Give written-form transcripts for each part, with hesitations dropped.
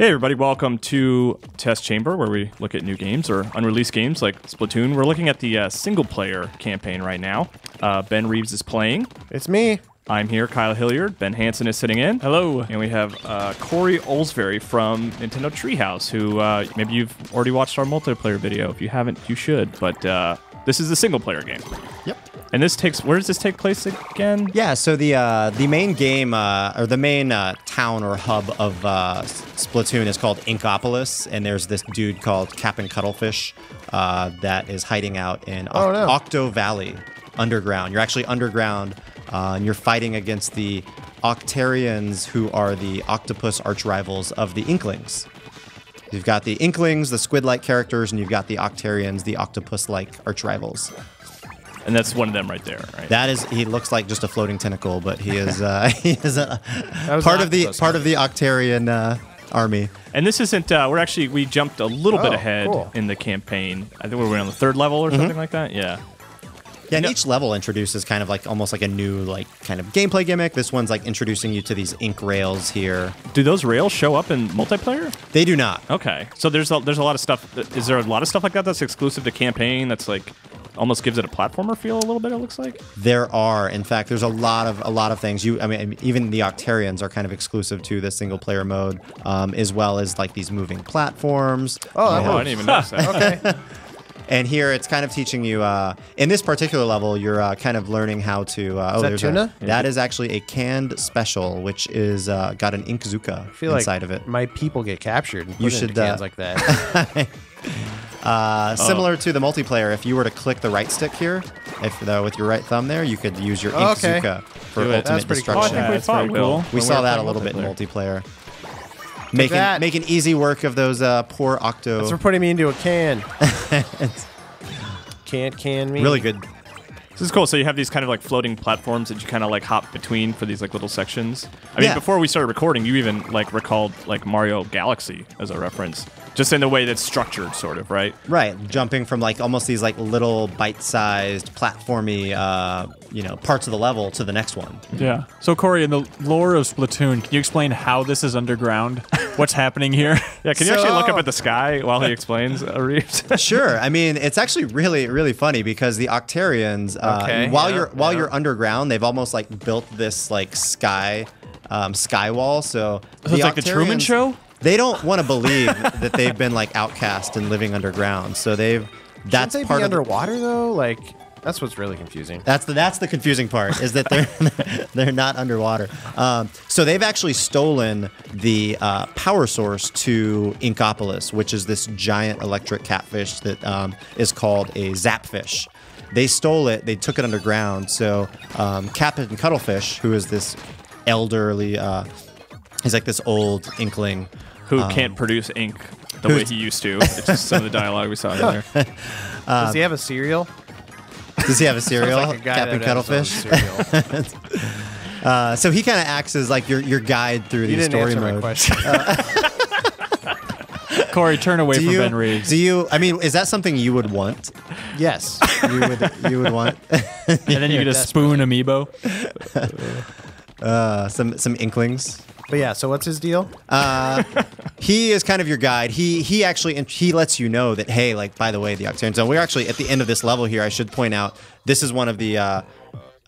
Hey everybody, welcome to Test Chamber, where we look at new games or unreleased games like Splatoon. We're looking at the single-player campaign right now. Ben Reeves is playing. It's me. I'm here, Kyle Hilliard. Ben Hanson is sitting in. Hello. And we have Corey Olcsvary from Nintendo Treehouse, who maybe you've already watched our multiplayer video. If you haven't, you should. But this is the single-player game. Yep. And this takes, where does this take place again? Yeah, so the main game, or the main town or hub of Splatoon is called Inkopolis, and there's this dude called Captain Cuttlefish that is hiding out in Octo Valley underground. You're actually underground, and you're fighting against the Octarians, who are the octopus arch-rivals of the Inklings. You've got the Inklings, the squid-like characters, and you've got the Octarians, the octopus-like arch-rivals. And that's one of them right there, right? That is, he looks like just a floating tentacle, but he is part of the Octarian army. And this isn't. We jumped a little bit ahead in the campaign. I think we were on the third level or something like that. Yeah. Yeah, and each level introduces kind of like almost like a new kind of gameplay gimmick. This one's like introducing you to these ink rails here. Do those rails show up in multiplayer? They do not. Okay, so there's a lot of stuff. Is there a lot of stuff like that that's exclusive to campaign? That's like almost gives it a platformer feel a little bit. It looks like there are. In fact, there's a lot of things. I mean, even the Octarians are kind of exclusive to the single player mode, as well as like these moving platforms. I didn't even notice that. Okay. And here it's kind of teaching you, in this particular level, you're kind of learning how to... is that tuna? That is actually a canned special, which is got an Inkzuka inside of it. My people get captured and put into cans like that. Similar to the multiplayer, if you were to click the right stick here, with your right thumb there, you could use your Inkzuka for ultimate destruction. Cool. I think we fought cool. We saw that a little bit in multiplayer. Making easy work of those poor Octo... That's for putting me into a can. Can't can me. Really good. This is cool. So you have these kind of like floating platforms that you kind of like hop between for these like little sections. I mean, before we started recording, you even like recalled like Mario Galaxy as a reference. Just in the way that's structured, sort of, right? Right, jumping from like almost these like little bite-sized platformy, parts of the level to the next one. Yeah. So Corey, in the lore of Splatoon, can you explain how this is underground? What's happening here? Yeah. Can you actually look up at the sky while he explains, Reeves? Sure. I mean, it's actually really, really funny because the Octarians, while you're underground, they've almost like built this like sky wall. So it's like the Truman Show. They don't want to believe that they've been like outcast and living underground. So that's Shouldn't they part be of underwater though. Like that's what's really confusing. That's the confusing part is that they're not underwater. So they've actually stolen the power source to Inkopolis, which is this giant electric catfish that is called a zapfish. They stole it. They took it underground. So Captain Cuttlefish, who is this elderly, he's like this old inkling. Who can't produce ink the way he used to. It's just some of the dialogue we saw in there. Does he have a cereal? Does he have a cereal? Like a Captain Cuttlefish? So he kind of acts as like your guide through the story mode. My question. Corey, turn away from Ben Reeves. I mean, is that something you would want? Yes. You would want? And then you get a spoon Amiibo. Some inklings. But yeah, so what's his deal? He is kind of your guide. He actually lets you know that, hey, like, by the way, the Octarian Zone, we're actually at the end of this level here. I should point out, this is one of the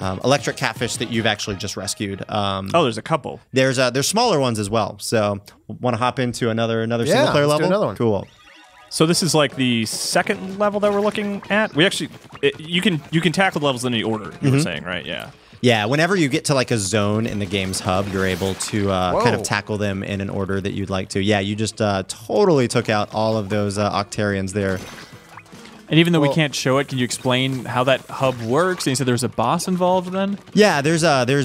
electric catfish that you've actually just rescued. There's a couple. There's smaller ones as well. So want to hop into another single player level? Do another one. Cool. So this is like the second level that we're looking at. We actually, you can tackle the levels in any order. You were saying, right? Yeah. Yeah, whenever you get to like a zone in the game's hub, you're able to kind of tackle them in an order that you'd like to. Yeah, you just totally took out all of those Octarians there. And even though we can't show it, can you explain how that hub works? And you said there was a boss involved then? Yeah, there's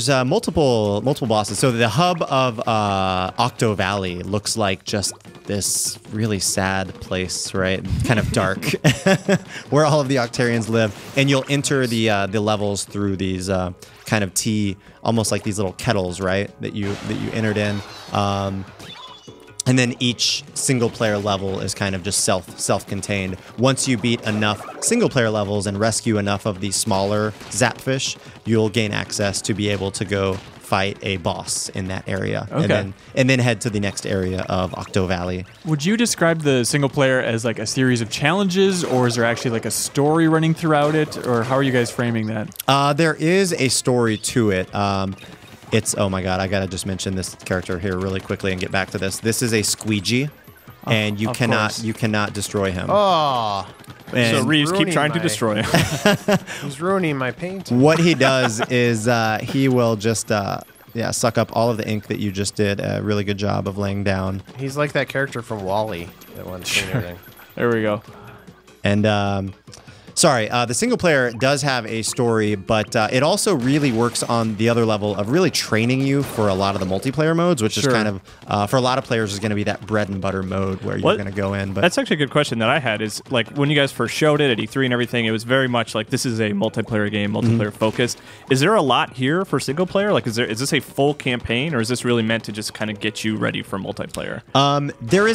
multiple bosses. So the hub of Octo Valley looks like just this really sad place, right? Kind of dark, where all of the Octarians live. And you'll enter the levels through these kind of almost like these little kettles, right? That you entered in. And then each single-player level is kind of just self-contained. Once you beat enough single-player levels and rescue enough of the smaller zapfish, you'll gain access to be able to go fight a boss in that area, Okay. and then head to the next area of Octo Valley. Would you describe the single player as like a series of challenges, or is there actually like a story running throughout it, or how are you guys framing that? There is a story to it. It's, oh my god, I gotta just mention this character here really quickly and get back to this. This is a squeegee, and you of cannot course. Destroy him. Oh, And So Reeves, keep ruining trying to my- destroy him. he's ruining my painting. what he does is he will just suck up all of the ink that you just did. A really good job of laying down. He's like that character from Wall-E that wants to everything. There we go. And sorry, the single player does have a story, but it also really works on the other level of really training you for a lot of the multiplayer modes, which is Sure. kind of, for a lot of players, is going to be that bread and butter mode where you're What? going to go in. But That's actually a good question that I had is like when you guys first showed it at E3 and everything, it was very much like this is a multiplayer game, multiplayer focused. Is there a lot here for single player? Like is this a full campaign or is this really meant to just kind of get you ready for multiplayer? there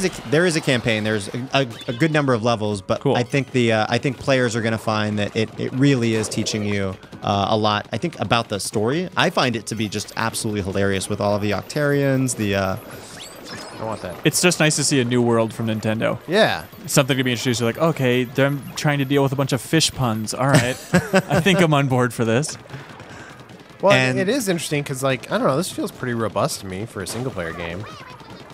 is a campaign. There's a good number of levels, but Cool. I think players are going to find that it really is teaching you a lot. I think about the story. I find it to be just absolutely hilarious with all of the Octarians. I want that. It's just nice to see a new world from Nintendo. Yeah. Something to be introduced. You're like, okay, they're trying to deal with a bunch of fish puns. All right, I think I'm on board for this. Well, And- it is interesting because, like, I don't know, this feels pretty robust to me for a single-player game.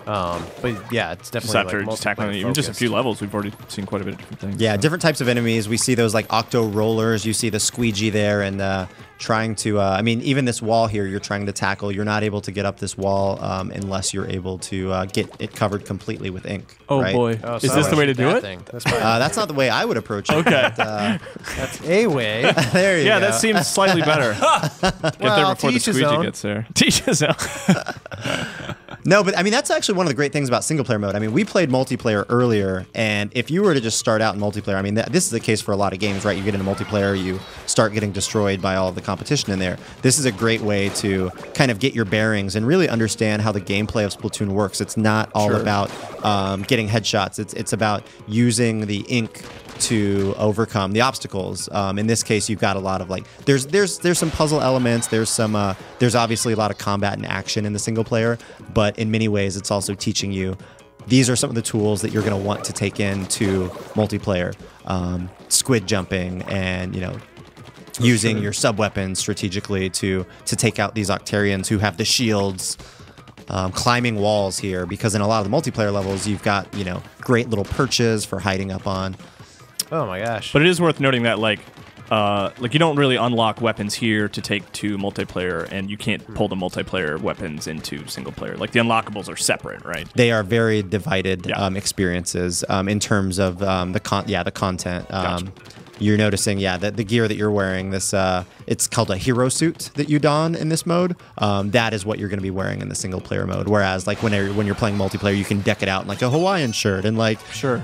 But yeah, it's Just definitely after like just tackling even just a multiplayer few focused. levels, we've already seen quite a bit of different things. Yeah, so. different types of enemies. We see those like octo rollers. You see the squeegee there, and trying to. I mean, even this wall here, you're trying to tackle. You're not able to get up this wall unless you're able to get it covered completely with ink. Oh right? boy, Oh, is so this the way to that's do that it? thing. That's fine. That's not the way I would approach it. Okay. but, That's a way. there you Yeah, go. that seems slightly better. Get there Well, before the teach his squeegee own. gets there. Teach his own. No, but I mean, that's actually one of the great things about single player mode. I mean, we played multiplayer earlier, and if you were to just start out in multiplayer, I mean, this is the case for a lot of games, right? You get into multiplayer, you start getting destroyed by all of the competition in there. This is a great way to kind of get your bearings and really understand how the gameplay of Splatoon works. It's not all about getting headshots. It's about using the ink to overcome the obstacles. In this case, you've got a lot of like there's some puzzle elements. There's obviously a lot of combat and action in the single player, but in many ways, it's also teaching you. These are some of the tools that you're going to want to take into multiplayer, squid jumping, and using your sub weapons strategically to take out these Octarians who have the shields. Climbing walls here, because in a lot of the multiplayer levels, you've got great little perches for hiding up on. Oh my gosh. But it is worth noting that like you don't really unlock weapons here to take to multiplayer, and you can't pull the multiplayer weapons into single player. Like the unlockables are separate, right? They are very divided Yeah. experiences in terms of the content. Gotcha. You're noticing, that the gear that you're wearing, this it's called a hero suit that you don in this mode. That is what you're going to be wearing in the single player mode. Whereas, like when you're playing multiplayer, you can deck it out in like a Hawaiian shirt and like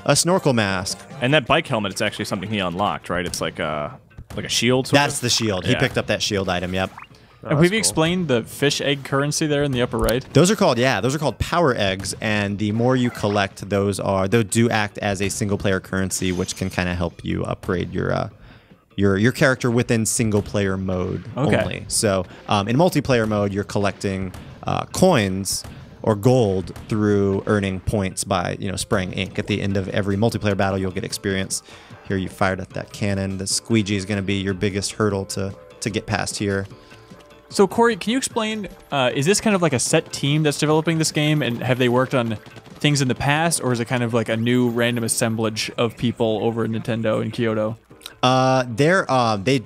a snorkel mask. And that bike helmet, it's actually something he unlocked, right? It's like a shield. Sort That's of? the shield. He Yeah. picked up that shield item. Yep. And we've explained the fish egg currency there in the upper right. Those are called power eggs, and the more you collect, they do act as a single player currency, which can kind of help you upgrade your character within single player mode only. So in multiplayer mode, you're collecting coins or gold through earning points by spraying ink. At the end of every multiplayer battle, you'll get experience. Here you fired at that cannon. The squeegee is going to be your biggest hurdle to get past here. So Corey, can you explain? Is this kind of like a set team that's developing this game, and have they worked on things in the past, or is it kind of like a new random assemblage of people over at Nintendo in Kyoto? The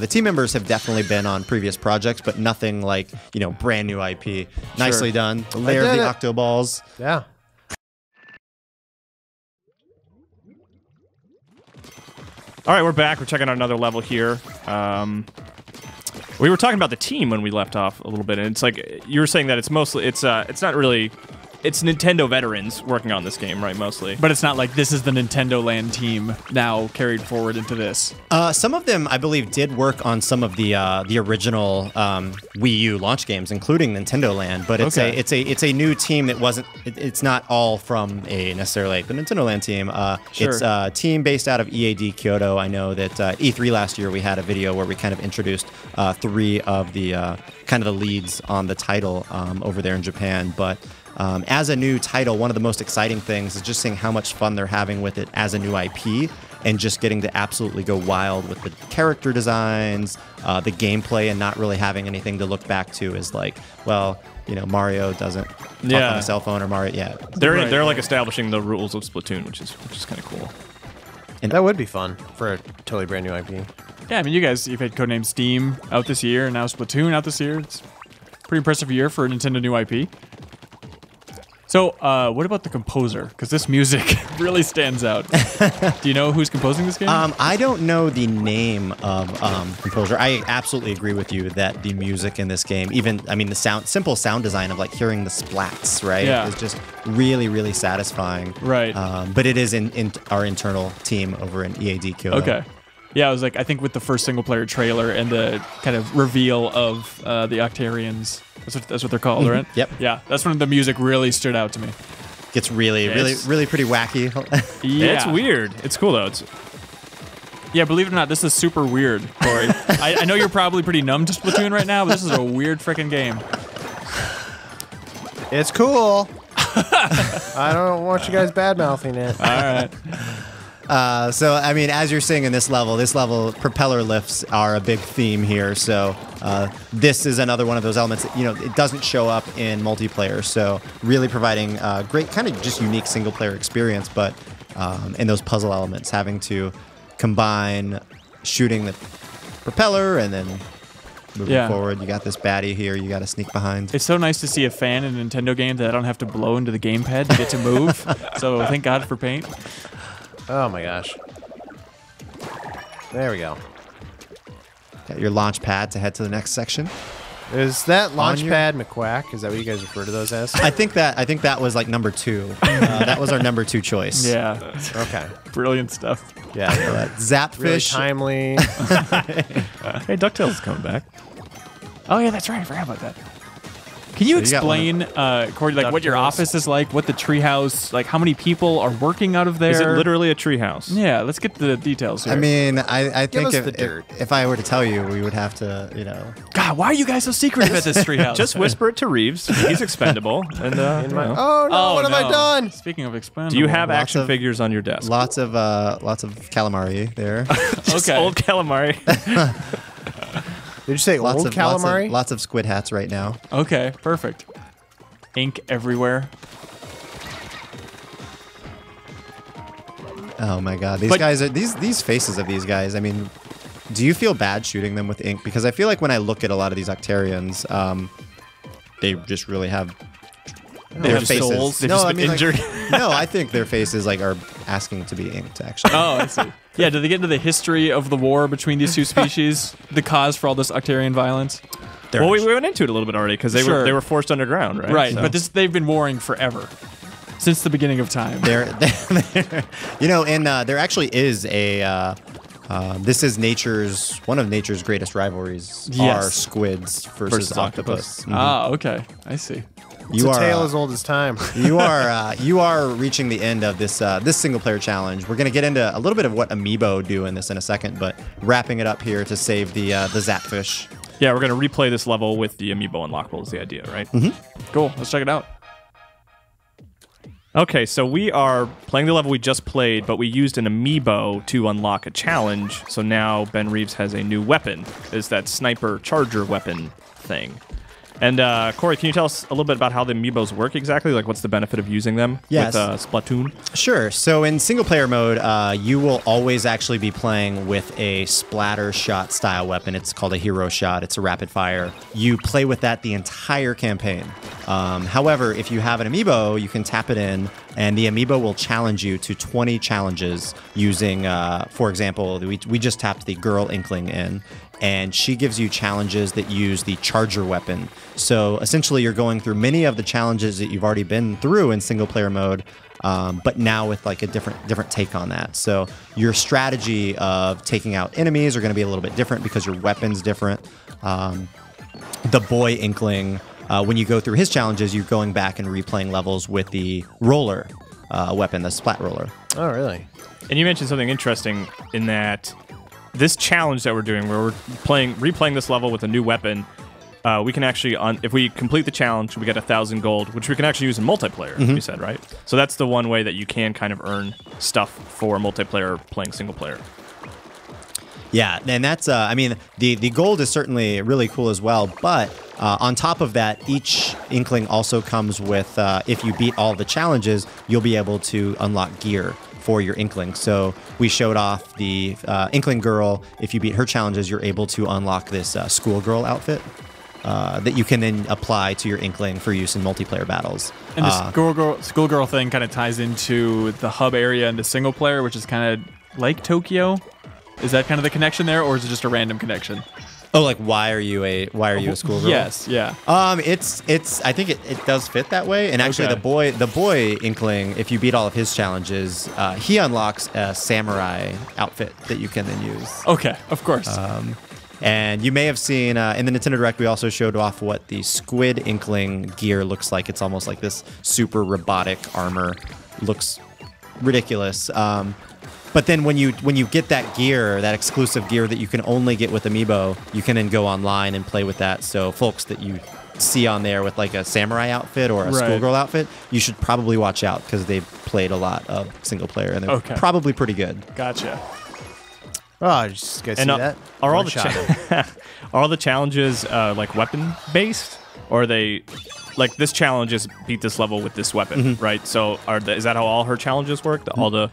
team members have definitely been on previous projects, but nothing like brand new IP. Nicely done. The layer of did the it. Octo Balls. Yeah. All right, we're back. We're checking out another level here. We were talking about the team when we left off a little bit, and it's like you were saying that it's mostly it's not really it's Nintendo veterans working on this game, right? Mostly. But it's not like this is the Nintendo Land team now carried forward into this. Some of them, I believe, did work on some of the original Wii U launch games, including Nintendo Land. But it's a new team that wasn't. It's not all from necessarily the Nintendo Land team. Sure. It's a team based out of EAD Kyoto. I know that E3 last year we had a video where we kind of introduced 3 of the kind of the leads on the title over there in Japan. But as a new title, one of the most exciting things is just seeing how much fun they're having with it as a new IP, and just getting to absolutely go wild with the character designs, the gameplay, and not really having anything to look back to as like, well, you know, Mario doesn't talk on a cell phone, or Mario, They're like establishing the rules of Splatoon, which is kind of cool. And that would be fun for a totally brand new IP. Yeah, I mean, you've had Codename Steam out this year, and now Splatoon out this year. It's a pretty impressive year for a Nintendo new IP. So, what about the composer? Because this music really stands out. Do you know who's composing this game? I don't know the name of composer. I absolutely agree with you that the music in this game, the simple sound design of like hearing the splats, right, is just really, really satisfying. Right. But it is in our internal team over in EAD Kyoto. Okay. Yeah, I was like, I think with the first single-player trailer and the kind of reveal of the Octarians, that's what they're called, right? Yep. Yeah, that's when the music really stood out to me. Gets really pretty wacky. Yeah. It's weird. It's cool though. Yeah, believe it or not, this is super weird, Corey. I know you're probably pretty numb to Splatoon right now, but this is a weird freaking game. It's cool. I don't want you guys bad-mouthing it. All right. So, I mean, as you're seeing in this level, propeller lifts are a big theme here. So, this is another one of those elements that, it doesn't show up in multiplayer. So, really providing great, kind of just unique single-player experience, but in those puzzle elements, having to combine shooting the propeller and then moving forward. You got this baddie here you got to sneak behind. It's so nice to see a fan in a Nintendo game that I don't have to blow into the gamepad to get to move. So, thank God for paint. Oh my gosh. There we go. Got your launch pad to head to the next section. Is that launch pad McQuack? Is that what you guys refer to those as? I think that was like number 2. That was our number 2 choice. Yeah. Okay. Brilliant stuff. Yeah. Zapfish. Really timely. Hey, DuckTales is coming back. Oh yeah, that's right. I forgot about that. Can you explain, Corey, like what your office is like, what the treehouse, like how many people are working out of there? Is it literally a treehouse? Yeah, let's get the details here. I mean, I think us the dirt. if I were to tell you, we would have to, God, why are you guys so secretive at this treehouse? Just whisper it to Reeves. He's expendable. And Oh no! What have I done? Speaking of expendable, do you have action figures on your desk? Lots of calamari there. Okay. Old calamari. Did you say old calamari? Lots of squid hats right now. Okay, perfect. Ink everywhere. Oh my God, these guys are these faces of these guys. I mean, do you feel bad shooting them with ink? Because I feel like when I look at a lot of these Octarians, they just really have their faces. Souls. They've just been injured. No, I think their faces are asking to be inked. Actually. Oh, I see. Yeah, did they get into the history of the war between these two species? The cause for all this Octarian violence? Well, we went into it a little bit already because they were forced underground, right? Right, so. But they've been warring forever. Since the beginning of time. There actually is a. This is one of nature's greatest rivalries. Yes. Are squids versus octopus. Mm-hmm. Ah, okay, I see. It's a tale as old as time. you are reaching the end of this single player challenge. We're gonna get into a little bit of what Amiibo do in this in a second, but wrapping it up here to save the Zapfish. Yeah, we're gonna replay this level with the Amiibo unlockable is the idea, right? Mm-hmm. Cool. Let's check it out. Okay, so we are playing the level we just played, but we used an Amiibo to unlock a challenge. So now Ben Reeves has a new weapon. It's that sniper charger weapon thing. And Corey, can you tell us a little bit about how the Amiibos work exactly? Like, what's the benefit of using them with Splatoon? Sure. So in single-player mode, you will always actually be playing with a splatter shot style weapon. It's called a hero shot. It's a rapid fire. You play with that the entire campaign. However, if you have an Amiibo, you can tap it in, and the Amiibo will challenge you to 20 challenges using, for example, we just tapped the girl Inkling in, and she gives you challenges that use the charger weapon. So essentially, you're going through many of the challenges that you've already been through in single player mode, but now with like a different take on that. So your strategy of taking out enemies are going to be a little bit different because your weapon's different. The boy Inkling, when you go through his challenges, you're going back and replaying levels with the roller weapon, the splat roller. Oh, really? And you mentioned something interesting in that this challenge that we're doing, where we're replaying this level with a new weapon, we can actually, if we complete the challenge, we get 1,000 gold, which we can actually use in multiplayer, you said, right? So that's the one way that you can kind of earn stuff for multiplayer playing single player. Yeah, and that's, I mean, the gold is certainly really cool as well, but on top of that, each Inkling also comes with, if you beat all the challenges, you'll be able to unlock gear for your Inkling. So we showed off the Inkling girl. If you beat her challenges, you're able to unlock this schoolgirl outfit that you can then apply to your Inkling for use in multiplayer battles. And the schoolgirl thing kind of ties into the hub area and the single player, which is kind of like Tokyo. Is that kind of the connection there, or is it just a random connection? Oh, like why are you a schoolgirl? Yes, yeah. It's I think it does fit that way. And actually, Okay. the boy Inkling, if you beat all of his challenges, he unlocks a samurai outfit that you can then use. Okay, of course. And you may have seen in the Nintendo Direct, we also showed off what the Squid Inkling gear looks like. It's almost like this super robotic armor. Looks ridiculous. But then when you get that gear, that exclusive gear that you can only get with Amiibo, you can then go online and play with that. So folks that you see on there with like a samurai outfit or a schoolgirl outfit, you should probably watch out because they've played a lot of single player and they're probably pretty good. Gotcha. Oh, did you guys see that? Are all the challenges like weapon based, or are they like this challenge is beat this level with this weapon, right? So is that how all her challenges work? All the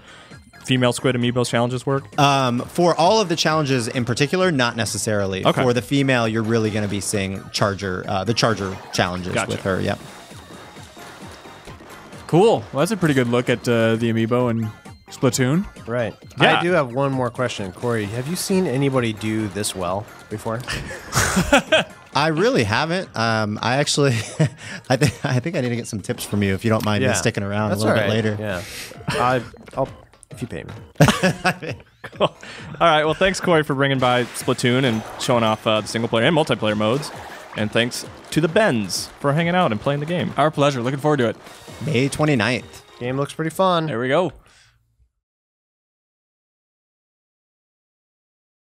female Squid Amiibo's challenges work? For all of the challenges in particular, not necessarily. Okay. For the female, you're really going to be seeing the charger challenges with her. Yep. Cool. Well, that's a pretty good look at the Amiibo and Splatoon. Right. Yeah. I do have one more question. Corey, have you seen anybody do this well before? I really haven't. I actually, I think I need to get some tips from you if you don't mind me sticking around a little bit later. Yeah. I'll if you pay me. Cool. All right. Well, thanks, Corey, for bringing by Splatoon and showing off the single player and multiplayer modes. And thanks to the Bens for hanging out and playing the game. Our pleasure. Looking forward to it. May 29th. Game looks pretty fun. There we go.